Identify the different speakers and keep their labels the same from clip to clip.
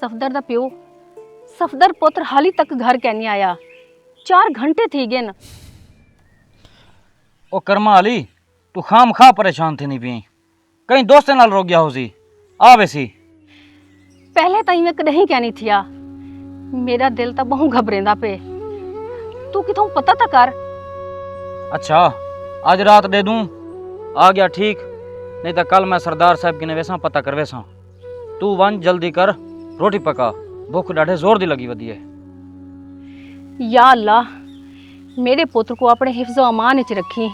Speaker 1: सफदर दा प्यो सफदर पुत्र हाली तक घर कै नहीं आया। 4 घंटे थी गए न।
Speaker 2: ओ कर्मा अली तू खाम खा परेशान थी नहीं पी कहीं दोस्ते नाल रोक गया हो सी आ वैसी
Speaker 1: पहले तो मैं कदहीं कहनी थिया मेरा दिल तो बहु घबरेंदा पे तू किथों पता तो कर।
Speaker 2: अच्छा आज रात दे दूं आ गया ठीक नहीं तो कल मैं सरदार साहब की ने वैसा पता कर वैसा तू वन जल्दी कर रोटी पका भूख डाढ़े जोर दी लगी वधी है।
Speaker 1: या अल्लाह मेरे पुत्र को अपने हिफ्ज़ो अमान च रखी।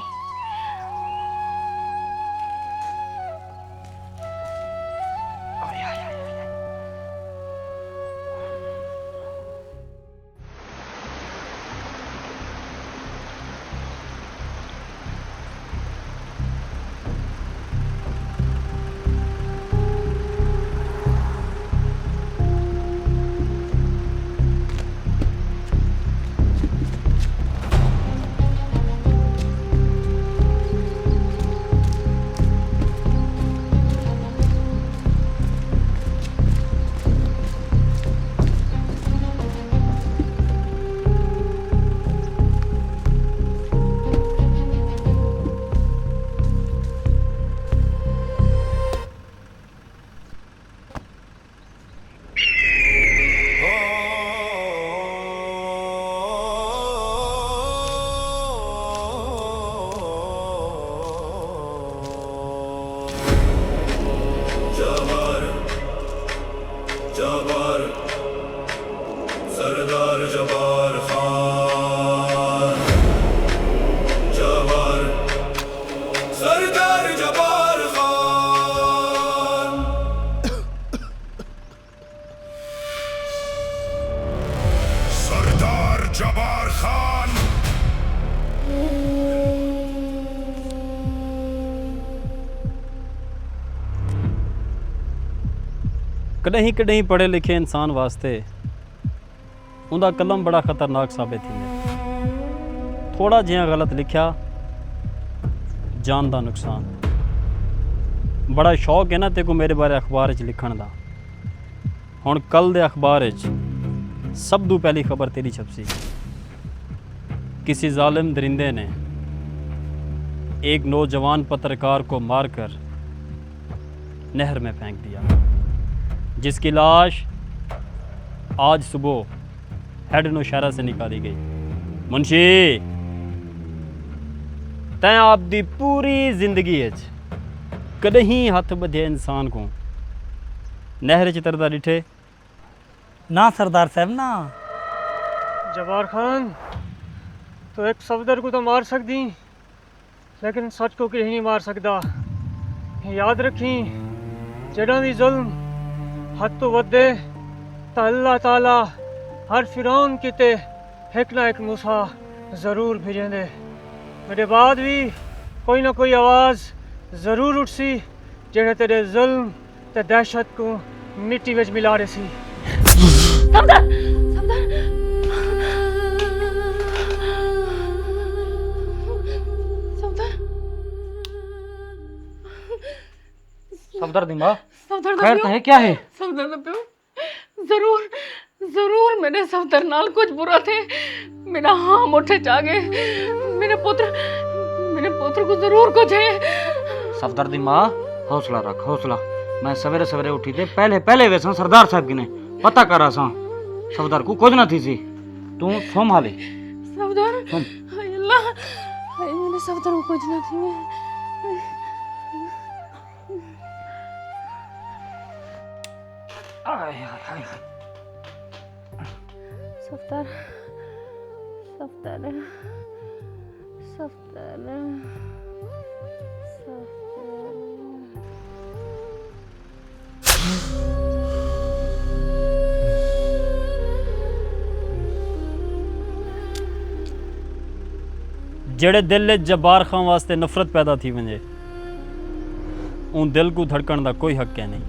Speaker 3: जबार सरदार जबार खान जबार सरदार जबार खान सरदार जबार खान
Speaker 4: कॾहिं कॾहिं पढ़े लिखे इंसान वास्ते उनका कलम बड़ा खतरनाक साबित थींदे। थोड़ा जिहा गलत लिखा जान का नुकसान। बड़ा शौक है ना तेको मेरे बारे अखबार च लिखण दा। हुण कल दे अखबार च सब तो पहली खबर तेरी छपसी। किसी जालिम दरिंदे ने एक नौजवान पत्रकार को मारकर नहर में फेंक दिया, जिसकी लाश आज सुबह हेड नौशहरा से निकाली गई। मुंशी तैं आपकी पूरी जिंदगी कदहीं हथ बधे इंसान को नहर च तरदा डिठे?
Speaker 5: ना सरदार साहब ना।
Speaker 6: जबार खान तो एक सफदर को तो मार सकती लेकिन सच को कहीं नहीं मार सकता। याद रखी जड़ा भी जुल्म हद तो वधे तो अल्लाह ताला हर फिरौन किते एक ना एक मूसा जरूर भेजेंदे। मेरे बाद भी कोई ना कोई आवाज़ जरूर उठसी जेड़े तेरे जुल्म ते दहशत को मिट्टी विच मिला रही सी।
Speaker 1: सफदर सफदर सफदर
Speaker 2: सफदर दी माँ
Speaker 1: सफदर दा
Speaker 2: खैर
Speaker 1: प्यो
Speaker 2: तो है क्या है?
Speaker 1: सफदर दा प्यो जरूर जरूर मेरे सफदर नाल कुछ बुरा थे। मेरा हाँ मुठे जागे मेरे पुत्र को जरूर कुछ है।
Speaker 2: सफदर दी माँ हौसला रख हौसला। मैं सवेरे सवेरे उठी थे पहले वैसा सरदार साहब की ने पता करा सा सफदर को कुछ ना थी सी तू सोम हाले
Speaker 1: सफदर हाय अल्लाह हाय मेरे सफदर को कुछ ना थी। सफदर सफदर सफदर
Speaker 4: जेड़े दिल जब्बार खां वास्ते नफरत पैदा थी वञे उन दिल को धड़कण का कोई हक है नहीं।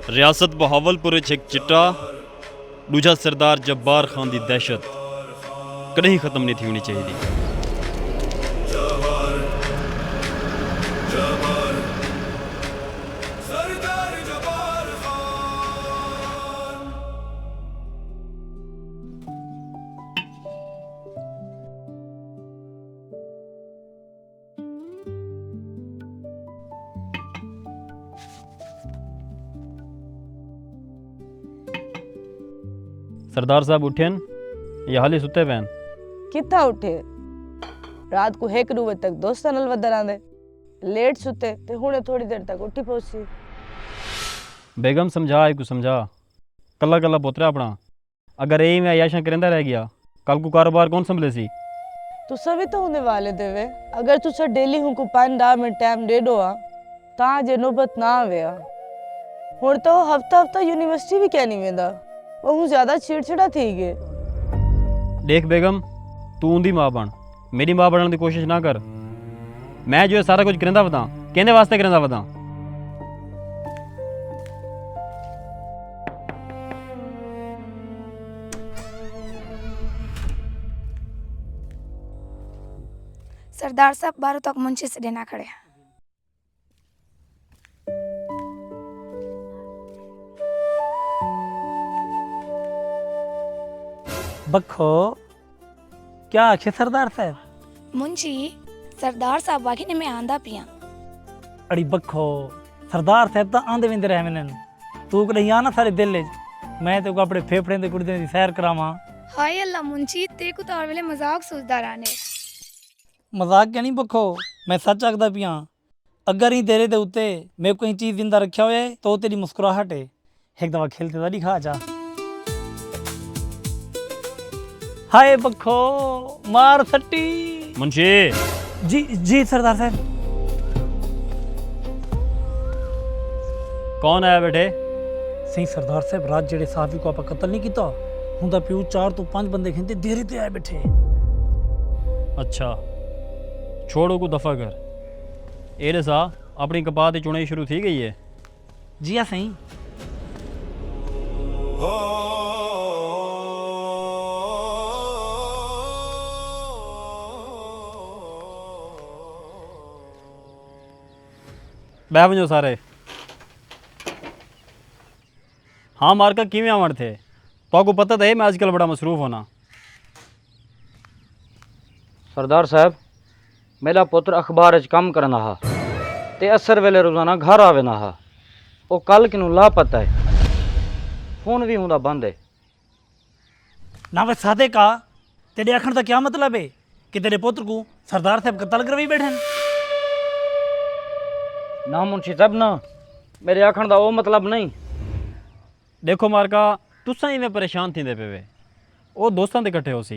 Speaker 4: रियासत बहावलपुर एक चिट्टा दूजा सरदार जब्बार खान की दहशत कहीं ख़त्म नहीं थी होनी चाहिए।
Speaker 3: जबर जबर सरदार जब्बार खान।
Speaker 4: सरदार साहब उठेन या हाली सुते पैन?
Speaker 7: कितना उठे रात को 1 बजे तक दोस्तां नाल वधर आंदे लेट सुते ते हुणे थोड़ी देर तक उठी पहुंची।
Speaker 4: बेगम समझा को समझा कला कला पोतरा अपना, अगर यही मैं याशा करेंदा रह गया कल को कारोबार कौन संभले सी?
Speaker 7: तुसा भी तो होने वाले देवे, अगर तुसा डेली हूं को 5-10 मिनट टाइम दे दो ता जे नौबत ना आवे। हुण तो हफ्ता हफ्ता यूनिवर्सिटी भी क्या नहीं वेंदा, वो ज्यादा चिड़चिड़ा थी गए।
Speaker 4: देख बेगम, तू उंदी माँ बन, मेरी माँ बनने की कोशिश ना कर। मैं जो है सारा कुछ करेंदा बता, कहने वास्ते करेंदा बता।
Speaker 8: सरदार साहब 12 तक मुंशी से देना खड़े।
Speaker 5: बखो क्या आखे सरदार साहब?
Speaker 8: मुंशी सरदार साहब बाकी ने मैं आंदा पिया।
Speaker 5: अड़ी बखो सरदार साहब तो आंदे विंदे रह मैंने, तू कहीं आना सारे दिल मैं तो अपने फेफड़े दे गुर्दे दी सैर करावां।
Speaker 8: हाय अल्लाह मुंशी ते को तो वेले मजाक सोचदा रहने।
Speaker 5: मजाक क्या नहीं बखो, मैं सच आखदा पिया। अगर ही तेरे दे उत्ते मैं कोई चीज जिंदा रखा हुए तो तेरी मुस्कुराहट है एक दफा खेलते तो दिखा जा। हाय बखो मार सट्टी।
Speaker 4: मुंशी
Speaker 5: जी जी सरदार साहब।
Speaker 4: कौन आया बेटे?
Speaker 5: सही सरदार साहब, रात जेड़े साफी को आप कत्ल नहीं किया हुंदा पियो 4 तो 5 बंदे खेंदे देरी ते आए बैठे।
Speaker 4: अच्छा छोड़ो को दफा कर। एरे सा अपनी कपाह की चुनाई शुरू थी गई है?
Speaker 5: जी हाँ सही।
Speaker 4: बह वजो सारे। हाँ मार्का किवें आवण थे? तो पता तो है मैं आजकल बड़ा मसरूफ होना।
Speaker 2: सरदार साहब, मेरा पुत्र अखबार च काम करना हा ते असर वेले रोजाना घर आवे ना हा। वो कल किनू लापता है, फोन भी उंदा बंद है।
Speaker 5: ना वे सादे का तेरे आखण का क्या मतलब है कि तेरे पुत्र को सरदार साहब कत्ल करवाई बैठे?
Speaker 2: ना मुंशी साहब ना, मेरे आखण का वो मतलब नहीं।
Speaker 4: देखो मार्का तुसा इवें परेशान थींदे पे वे, वो दोस्तां दे इकट्ठे हो सी।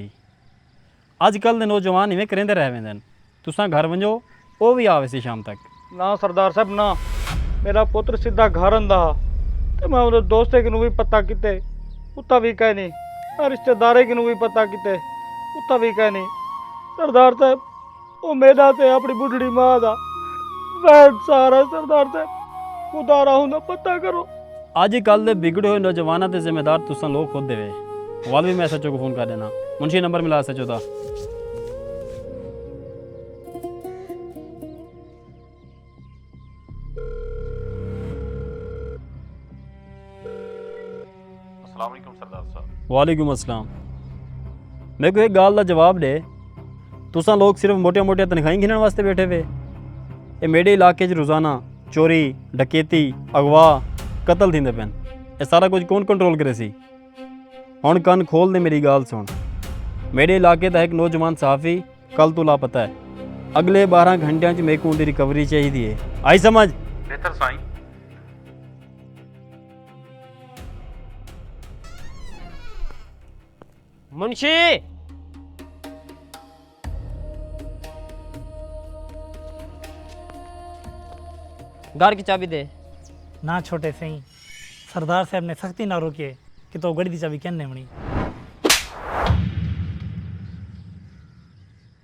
Speaker 4: अजकल दे नौजवान इवें करेंदे रह वेंदे न। तुसा घर वंजो वो भी आवे सी शाम तक।
Speaker 2: ना सरदार साहब ना, मेरा पुत्र सीधा घर आंदा ते मैं उहदे दोस्ते किनू भी पता किते उत्ता भी कह नहीं, और रिश्तेदारे किनू भी पता किते उत्ता भी कह नहीं। सरदार साहब वो मेरा ते अपनी बुढ़ड़ी मां दा वैन सारा। सरदार साहब खुदा राहू दा पता करो।
Speaker 4: अजकल दे बिगड़े हुए नौजवानों के जिम्मेदार तुसा लोग खुद देवे। वाल भी मैं एसएचओ को फोन कर देना। मुंशी नंबर मिला एसएचओ दा। वालेकुम अस्सलाम। मेरे को एक गाल का जवाब दे, तुसा लोग सिर्फ मोटिया मोटिया तनखाही गिनने वास्ते बैठे हुए? ये मेरे इलाके रोज़ाना चोरी डकैती अगवा कतल थींदे पैन, ये सारा कुछ कौन कंट्रोल करे सी? हुण कन खोल दे मेरी गाल सुन। मेरे इलाके का एक नौजवान सहाफ़ी कल तो लापता है। अगले 12 घंटिया च मेरे को उनकी रिकवरी चाहिए है। आई समझ?
Speaker 9: बेहतर साईं।
Speaker 10: मुंशी घर की चाबी दे।
Speaker 5: ना छोटे सही, सरदार साहब ने सख्ती ना रोकी कि तो गड़ी दी चाबी कहने बनी।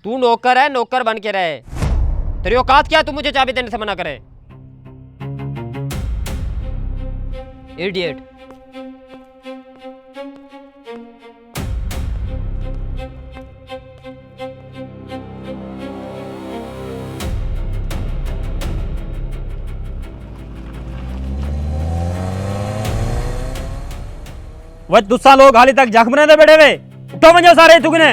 Speaker 10: तू नौकर है, नौकर बन के रहे। तेरी औकात क्या है तू मुझे चाबी देने से मना करे? इडियट।
Speaker 4: वह तुसा लोग हाली तक जख्मने दे बैठे वे उठो वंजो सारे तुगने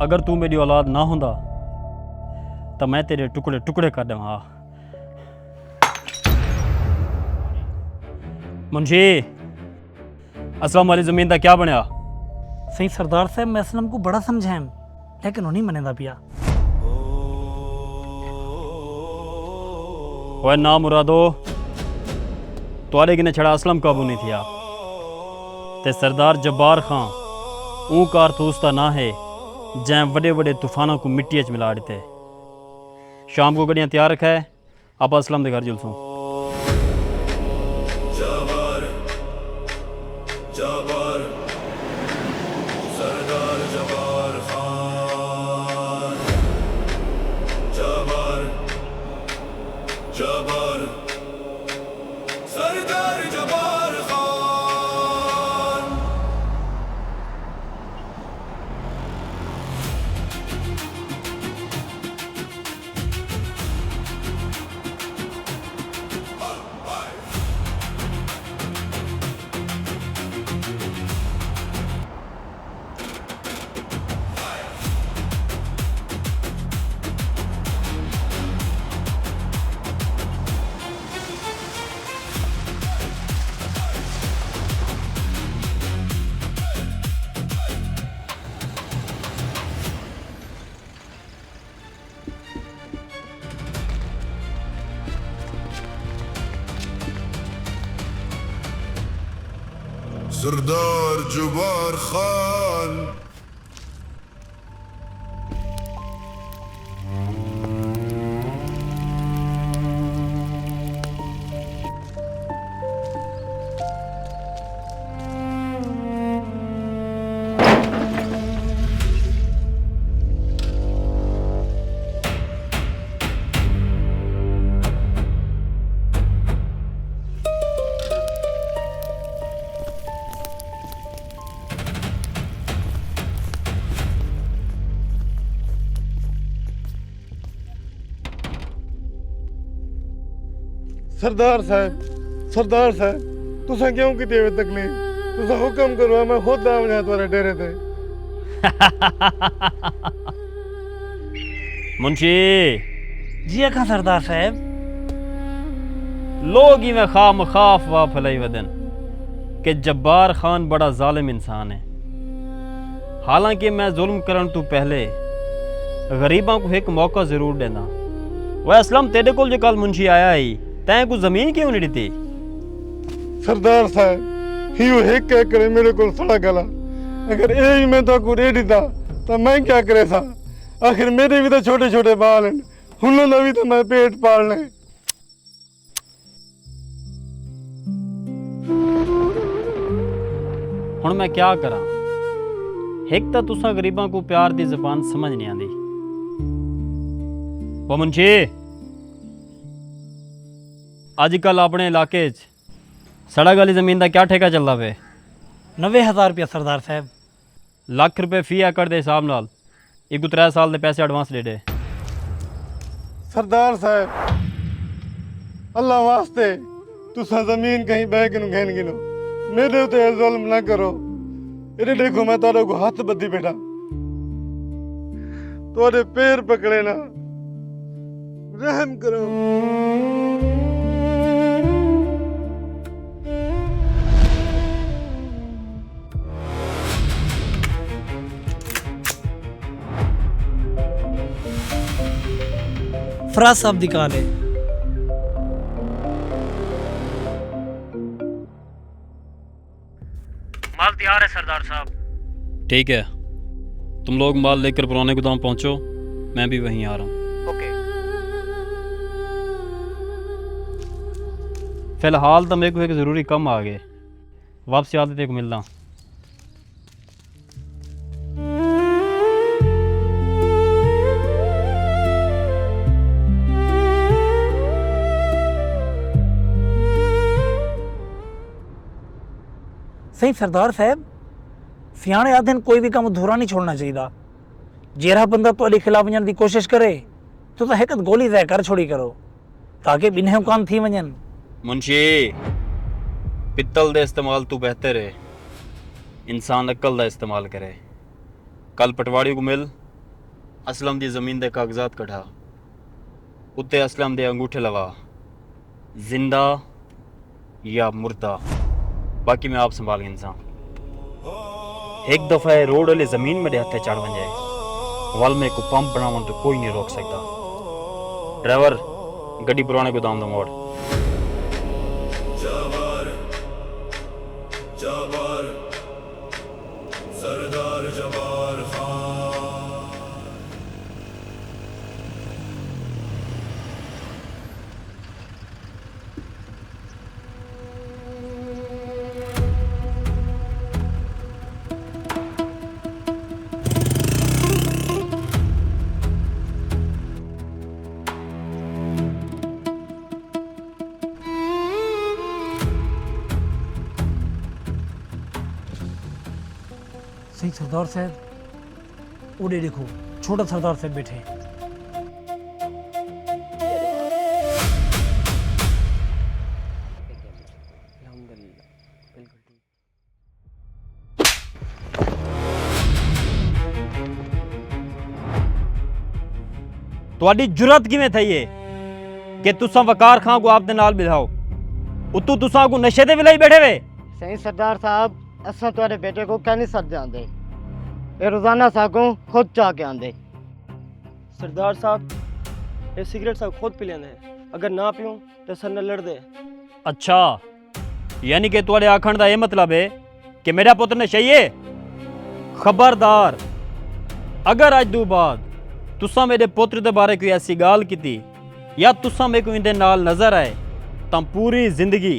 Speaker 4: अगर तू मेरी औलाद ना होंदा तो मैं तेरे टुकड़े टुकड़े कर देवां मुंशी असलम वाली जमीन का क्या बनया
Speaker 5: सही सरदार साहब मैं असलम को बड़ा समझाएं लेकिन उन्हीं मनेदा पिया
Speaker 4: वह ना मुरादो तुआरे किने छड़ा असलम काबू नहीं थिया ते सरदार जब्बार खां ऊ कारतूस दा ना है जै बड़े बड़े तूफानों को मिट्टी च मिला देते शाम को गड्डियां तैयार रखा है आप असलम के घर जुलसूं
Speaker 3: जबर जबर सरदार जबार खान जबर जबर सरदार जबार खान सरदार जबार खान
Speaker 9: सरदार साहब तुसा क्यों की देवे तकलीफ तुसा हुक्म करो मैं खुद आ वजा तुम्हारे डेरे ते
Speaker 4: मुंशी
Speaker 5: जी अखा सरदार साहब
Speaker 4: लोग ही में खा मखाफ वा फलाई वदन कि जब्बार खान बड़ा जालिम इंसान है हालांकि मैं जुल्म करन तो पहले गरीबों को एक मौका जरूर देना वह असलम तेरे को जो कल मुंशी आया ही तैं को जमीन क्यों नहीं दी
Speaker 9: सरदार साहब हियो एक कह करे मेरे को सड़ा गला अगर ए मैं तो को रेडी था तो मैं क्या करे था आखिर मेरे भी तो छोटे छोटे बाल हैं उन्होंने भी तो मैं पेट पालने
Speaker 4: हुण मैं क्या करा एक तो तुसा गरीबों को प्यार दी जबान समझ नहीं आती वो मुंशी अजकल अपने इलाके सड़क वाली जमीन का क्या ठेका चलता पे
Speaker 5: 90,000 रुपया सरदार साहब
Speaker 4: लाख रुपए फी एकड़ के हिसाब नाल एक 3 साल के पैसे एडवांस दे दे
Speaker 9: सरदार साहब अल्लाह वास्ते तुसा जमीन कहीं बह के घेन गिनो मेरे उते जुल्म ना करो इधर देखो मैं तारे को हाथ बद्दी बैठा तोरे पैर पकड़े ना रहम करो
Speaker 5: फराज साहब दी कॉल है
Speaker 4: माल तैयार है सरदार साहब ठीक है तुम लोग माल लेकर पुराने गोदाम पहुंचो मैं भी वहीं आ रहा हूँ
Speaker 10: ओके
Speaker 4: फिलहाल तो मेरे को एक ज़रूरी काम आ गए वापसी आते तेरे को मिलना
Speaker 5: सही सरदार साहब सियाने आदन कोई भी काम अधूरा नहीं छोड़ना चाहिए जेरा बंदा तो खिलाफ वञण की कोशिश करे तो एक गोली तय कर छोड़ी करो ताकि बिन्हें कान थी वञन।
Speaker 4: मुंशी पित्तल दे इस्तेमाल तू बेहतर है, इंसान अक्ल दा इस्तेमाल करे। कल पटवाड़ी को मिल, असलम दी जमीन दे कागजात कढ़ा, उत्ते असलम दे अंगूठे लगा, जिंदा या मुर्दा, बाकी मैं आप संभाल इंसान। एक दफा ये रोड वाले जमीन में हथे चढ़ बन जाए वाल में को पंप बनावन तो कोई नहीं रोक सकता। ड्राइवर गड्डी पुराने गोदाम दा मोड़।
Speaker 3: जबर जबर सरदार जबार खान।
Speaker 5: सही सरदार साहब, उड़े देखो छोटा सरदार साहब बैठे हैं।
Speaker 4: ਤੁਹਾਡੀ ਜੁਰਤ ਕਿਵੇਂ ਥਈ ਏ ਕਿ ਤੁਸੀਂ ਵਕਾਰ ਖਾਂ ਕੋ ਆਪਦੇ ਨਾਲ ਬਿਠਾਓ, ਉਤੋਂ ਤੁਸੀਂ ਕੋ ਨਸ਼ੇ ਦੇ ਵਿਲਾਈ ਬੈਠੇ ਵੇ।
Speaker 6: सही सरदार साहब, असा तुम्हारे बेटे को कह नहीं सकते आंदे, ये रोजाना सागों खुद चाह के आंदे। सरदार साहब, ये सिगरेट साहब खुद पी लेंदे, अगर ना पीऊं तो सर न लड़ दे।
Speaker 4: अच्छा, यानी कि तुम्हारे आखण का यह मतलब है कि मेरा पुत्र नशई है। खबरदार, अगर अज दो बाद तुसा मेरे पुत्र के बारे कोई ऐसी गाल की या तुसा मेरे को इनके नाल नजर आए तो पूरी जिंदगी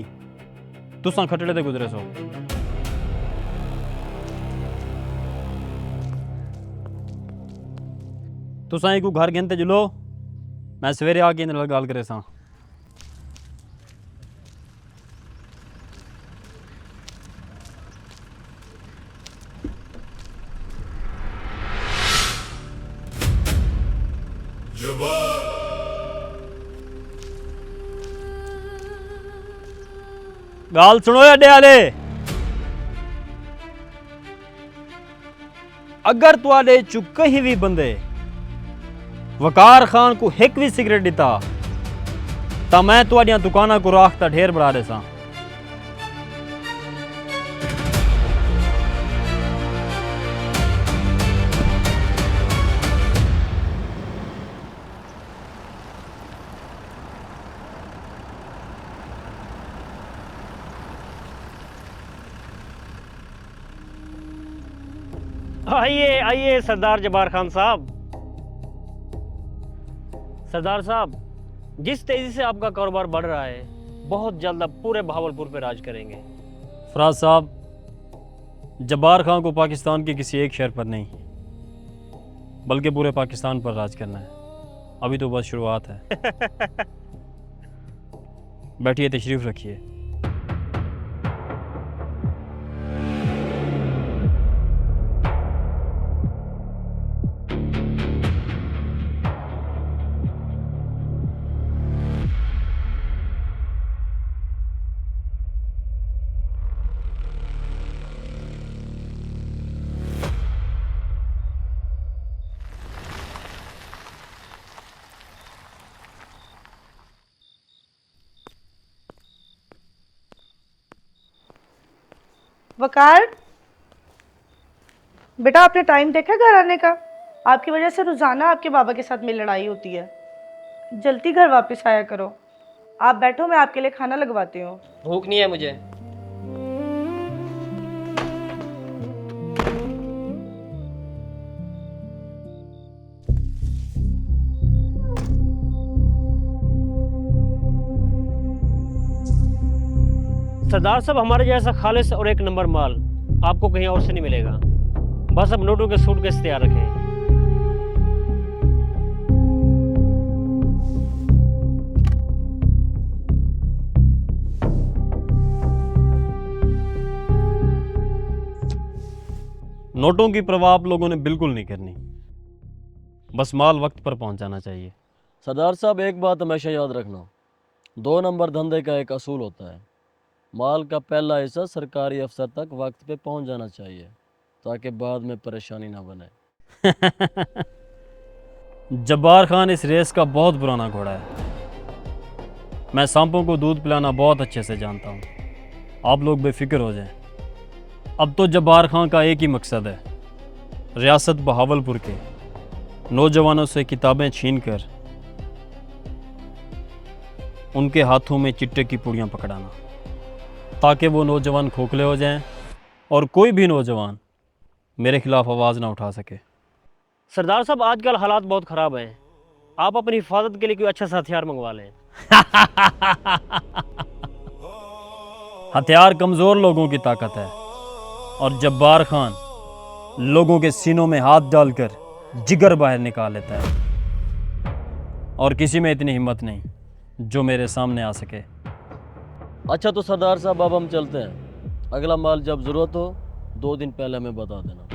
Speaker 4: तुसा खटड़े ते गुजरे सो। तुसा एक घर गिनते जुलो, मैं सवेरे आके इन्हें गाल करे सा। गाल सुनो अड्डे आले, अगर तुआडे चु कहीं भी बंदे वकार खान को एक भी सिगरेट दिता तो मैं तुआडियां दुकाना को राख दा ढेर बढ़ा दे सा।
Speaker 6: आइए आइए सरदार जबार खान साहब। सरदार साहब, जिस तेजी से आपका कारोबार बढ़ रहा है, बहुत जल्द आप पूरे भावलपुर पे राज करेंगे।
Speaker 4: फराज साहब, जब्बार खान को पाकिस्तान के किसी एक शहर पर नहीं बल्कि पूरे पाकिस्तान पर राज करना है। अभी तो बस शुरुआत है। बैठिए, तशरीफ रखिए।
Speaker 7: वकार, बेटा आपने टाइम देखा घर आने का? आपकी वजह से रोजाना आपके बाबा के साथ मेरी लड़ाई होती है। जल्दी घर वापस आया करो। आप बैठो, मैं आपके लिए खाना लगवाती हूँ।
Speaker 10: भूख नहीं है मुझे।
Speaker 6: सरदार साहब, हमारे जैसा खालिस और एक नंबर माल आपको कहीं और से नहीं मिलेगा। बस अब नोटों के सूटकेस तैयार रखें।
Speaker 4: नोटों की परवाह आप लोगों ने बिल्कुल नहीं करनी। बस माल वक्त पर पहुंच जाना चाहिए।
Speaker 11: सरदार साहब, एक बात हमेशा याद रखना, 2 नंबर धंधे का एक असूल होता है, माल का पहला हिस्सा सरकारी अफसर तक वक्त पे पहुंच जाना चाहिए ताकि बाद में परेशानी ना बने।
Speaker 4: जब्बार खान इस रेस का बहुत पुराना घोड़ा है। मैं सांपों को दूध पिलाना बहुत अच्छे से जानता हूँ। आप लोग बेफिक्र हो जाएं। अब तो जब्बार खान का एक ही मकसद है, रियासत बहावलपुर के नौजवानों से किताबें छीनकर उनके हाथों में चिट्टे की पुड़ियाँ पकड़ाना, ताकि वो नौजवान खोखले हो जाएं और कोई भी नौजवान मेरे खिलाफ आवाज़ ना उठा सके।
Speaker 6: सरदार साहब, आजकल हालात बहुत ख़राब हैं, आप अपनी हिफाजत के लिए कोई अच्छा सा हथियार मंगवा लें।
Speaker 4: हथियार कमज़ोर लोगों की ताकत है और जब्बार खान लोगों के सीनों में हाथ डालकर जिगर बाहर निकाल लेता है, और किसी में इतनी हिम्मत नहीं जो मेरे सामने आ सके।
Speaker 11: अच्छा तो सरदार साहब, अब हम चलते हैं। अगला माल जब ज़रूरत हो 2 दिन पहले हमें बता देना।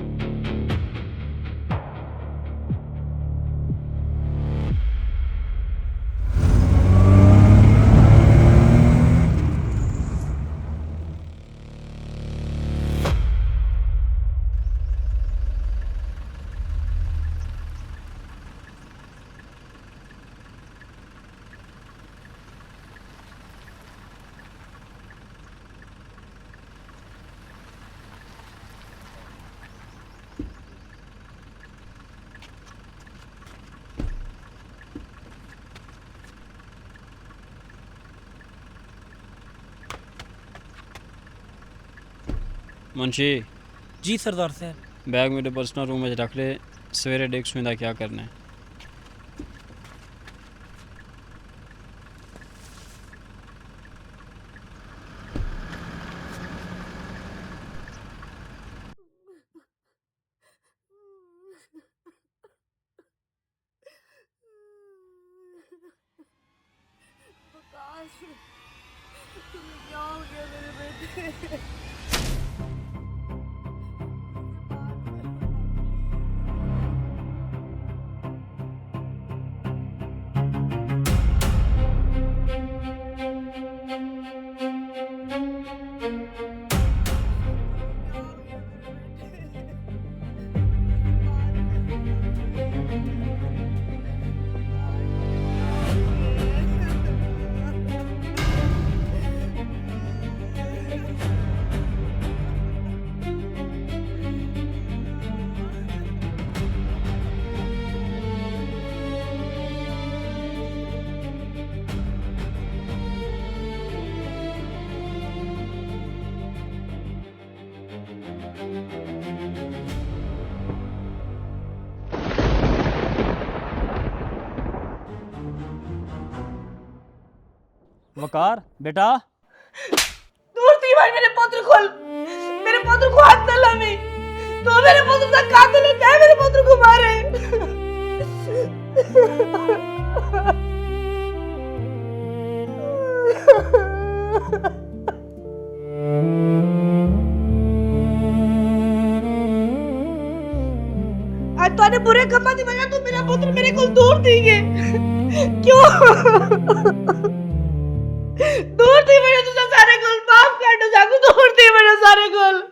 Speaker 4: मुंशी
Speaker 5: जी सरदार साहब।
Speaker 4: बैग मेरे पर्सनल रूम में रख ले, सवेरे देख सुविधा क्या करना है।
Speaker 7: क्या हो गया मेरे बेटे?
Speaker 4: वकार बेटा,
Speaker 7: दूर थी भाई, मेरे पुत्र को हाथ न लामी। तो मेरे पुत्र का कातिल है, क्या मेरे पुत्र को मारे? आज तूने बुरे कमा दी वजह तू मेरा पुत्र मेरे को दूर थी गए। क्यों दूर थी मेरे तुझे सारे गोल माफ कर दो, जागू दूर थी मेरे सारे गोल।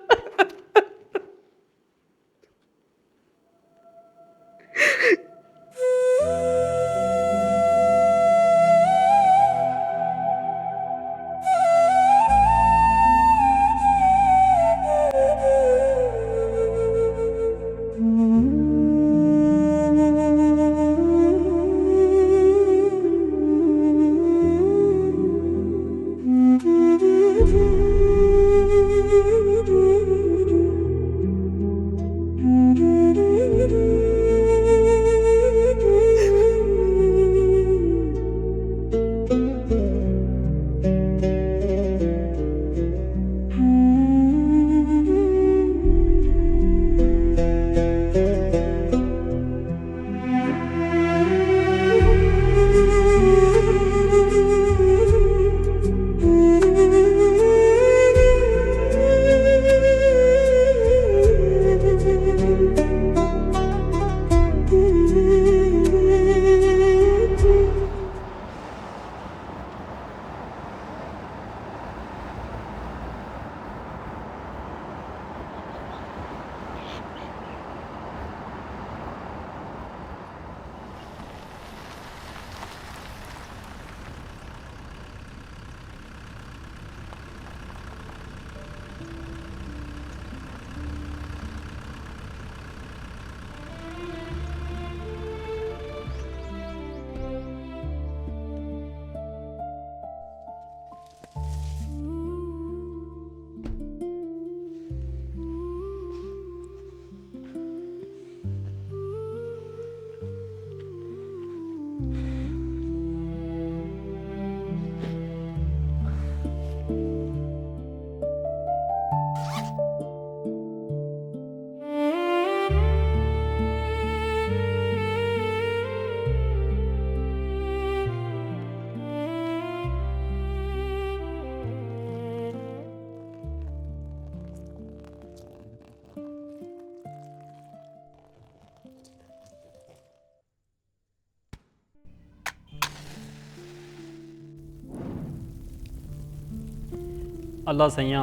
Speaker 4: अल्लाह सैयां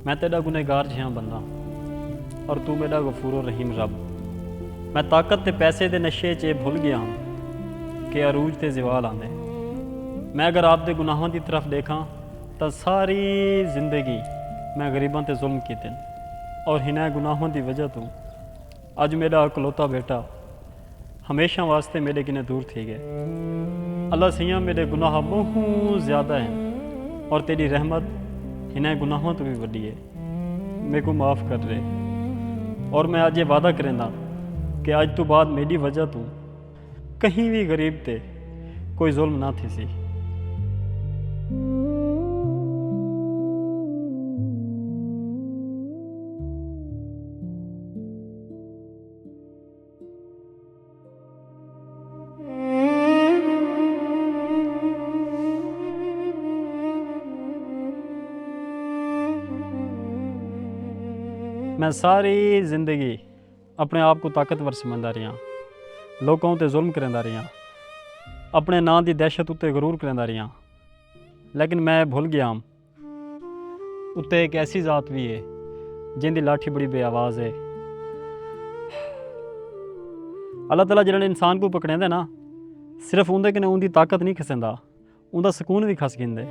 Speaker 4: मैं तेरा गुनहगार जिहा बंदा और तू मेरा गफूर रहीम रब। मैं ताकत ते पैसे दे नशे च भुल गया हूँ कि अरूज ते ज़वाल आंदे। मैं अगर आप दे गुनाहों की तरफ देखा तो सारी जिंदगी मैं गरीबों ते जुल्म कीते और इन्हां गुनाहों की वजह तो अज मेरा इकलौता बेटा हमेशा वास्ते मेरे किने दूर थी गए। अल्लाह सैयां मेरे गुनाह बहुत ज़्यादा हैं और तेरी रहमत इन्हें गुनाहों तो भी वड्डी है। मेरे को माफ़ कर दे और मैं आज ये वादा करेंदा कि आज तो बाद मेरी वजह तो कहीं भी गरीब ते कोई जुल्म ना थी सी। मैं सारी ज़िंदगी अपने आप को ताकतवर समझदा रहा, लोगों ते जुल्म करदा रहा, अपने नां दी दहशत उत्ते गरूर करदा रहा, लेकिन मैं भुल गया उत्ते एक ऐसी ज़ात भी है जिंदी लाठी बड़ी बेआवाज़ है। अल्लाह ताला जिन्हें इंसान को पकड़ेंदा ना सिर्फ उंदे कन्नै उंदी ताकत नहीं खसेंदा, उंदा सुकून भी खस गिंदे।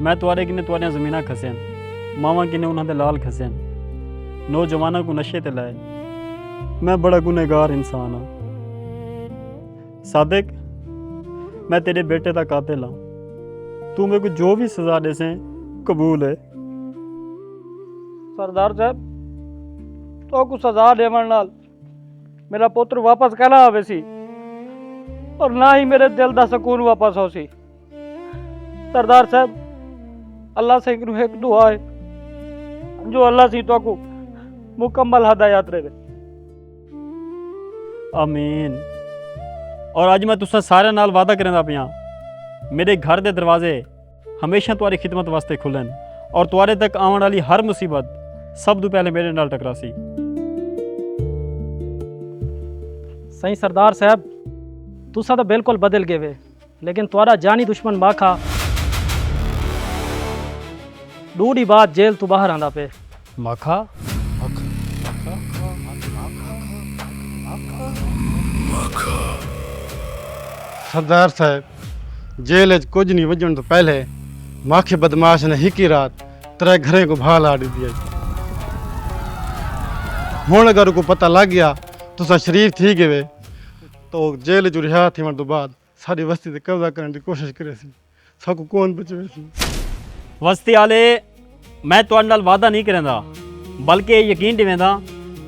Speaker 4: मैं तुआरे किन्ने तुआरियां ज़मीनां खसेन, मावां किन्ने उन्हां दे लाल खसेन, नौजवानों को नशे ते लाए। मैं बड़ा गुनहगार इंसान हाँ सादिक, मैं तेरे बेटे का कातिल हाँ। तू मेरे को जो भी सज़ा दे से कबूल है।
Speaker 5: सरदार साहब तो को सजा देवन नाल मेरा पुत्र वापस कहना आवे सी और ना ही मेरे दिल दा सुकून वापस हो सी। सरदार साहब अल्लाह से एक दुआ है जो अल्लाह सी तो को मुकम्मल हदायत रहे।
Speaker 4: आमीन। और अज मैं तुसा सारे नाल वादा करदा पिया मेरे घर दे दरवाजे हमेशा तुम्हारी खिदमत वास्ते खुलन और तुम्हारे तक आने वाली हर मुसीबत सब तो पहले मेरे नाल टकरासी।
Speaker 5: सही सरदार साहब तुसा तो बिल्कुल बदल गए वे, लेकिन तुम्हारा जानी दुश्मन माखा दूरी बाद जेल तो बाहर आंदा पे।
Speaker 4: माखा
Speaker 9: सरदार साहब जेल कुछ नहीं वजन तो पहले माखे बदमाश ने ही की रात तेरे घरे को भाल आड़ी दिया। हुण अगर को पता लग गया तुसा शरीफ थी गए तो जेल चो रिहा थी तो बाद सारी बस्ती ते कब्जा करने की कोशिश करे सी, सबको कौन बचवे सी।
Speaker 4: वस्ती आले मैं तुहाडे नाल वादा नहीं करदा बल्कि ये यकीन दिवेंदा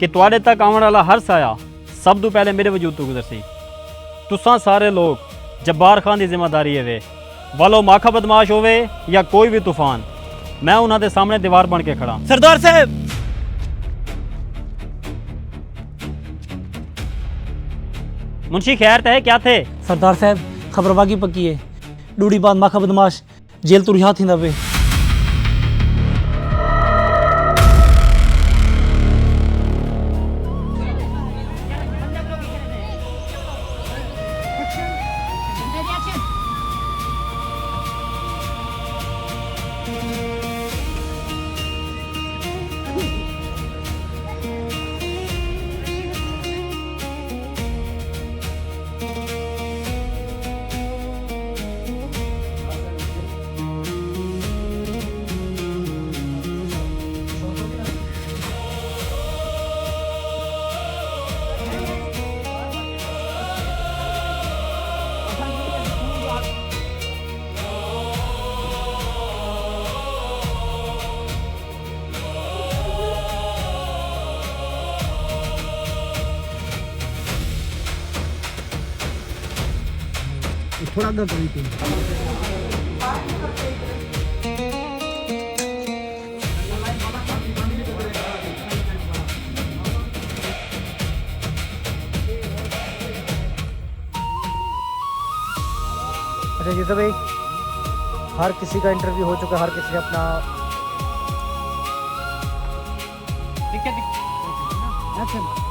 Speaker 4: कि तुहाडे तक आने वाला हर साया सब तो पहले मेरे वजूद तो गुजरसी। तुसां सारे लोग जब्बार खान की जिम्मेदारी है वे, वालो माखा बदमाश होवे या कोई भी तूफान, मैं उन्हां दे सामने दीवार बन के खड़ा।
Speaker 5: सरदार साहब
Speaker 4: मुंशी खैर तय क्या थे?
Speaker 5: सरदार साहब खबर बागी पक्की है, डूडी बाद माखा बदमाश जेल तो रिहा थींदा पे। थोड़ा आगे करी थी। अच्छा यूसुफ भाई, हर किसी का इंटरव्यू हो चुका, हर किसी ने अपना ठीक है